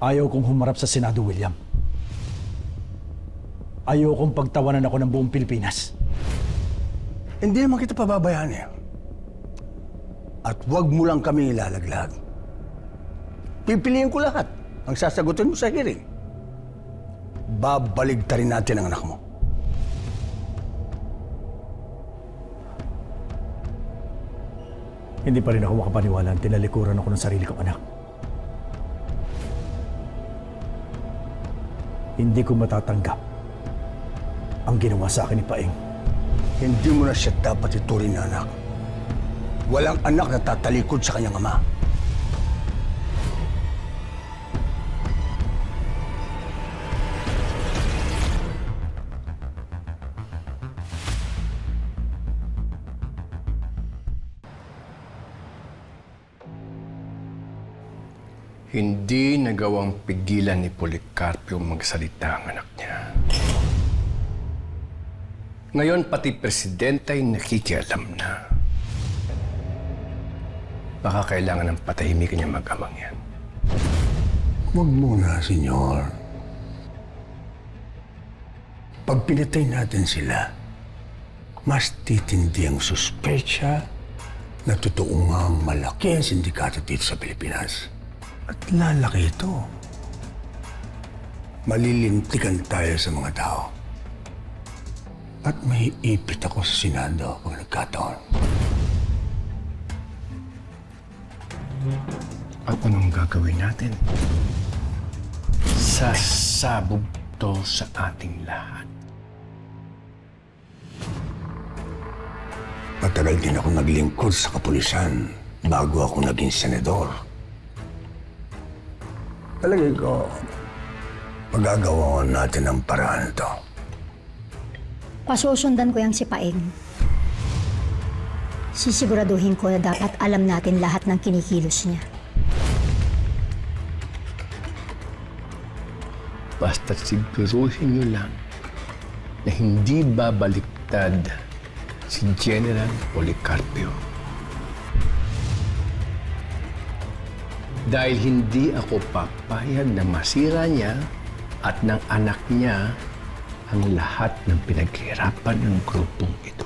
Ayaw kong humarap sa Senado, William. Ayaw kong pagtawanan ako ng buong Pilipinas. Hindi naman kita pababayaan eh. At huwag mo lang kami ilalaglag. Pipiliin ko lahat ang sasagutin mo sa hearing. Babaligtarin natin ang anak mo. Hindi pa rin ako makapaniwala ang tinalikuran ako ng sarili kong anak. Hindi ko matatanggap ang ginawa sa akin ni Paeng. Hindi mo na siya dapat ituring na anak. Walang anak na tatalikod sa kanyang ama. Hindi nagawang pigilan ni Policarpio magsalita ang anak niya. Ngayon, pati presidente ay nakikialam na. Baka kailangan ng patahimikin niya mag-amang yan. Huwag muna, senyor. Pag pinatay natin sila, mas titindi ang suspecha na totoo nga ang malaki ang sindikato dito sa Pilipinas. At lalaki ito. Malilintikan tayo sa mga tao. At may ipit ako sa Senado pag nagkataon. At anong gagawin natin? Sasabog to sa ating lahat. Matagal din ako naglingkod sa kapulisan bago ako naging senador. Talagay ko, magagawa natin ang paraan to. Pasusundan ko yung si Paeng. Sisiguraduhin ko na dapat alam natin lahat ng kinikilos niya. Basta't siguruhin niyo lang na hindi babaliktad si General Policarpio. Dahil hindi ako papayag na masira niya at ng anak niya ang lahat ng pinaghirapan ng grupong ito.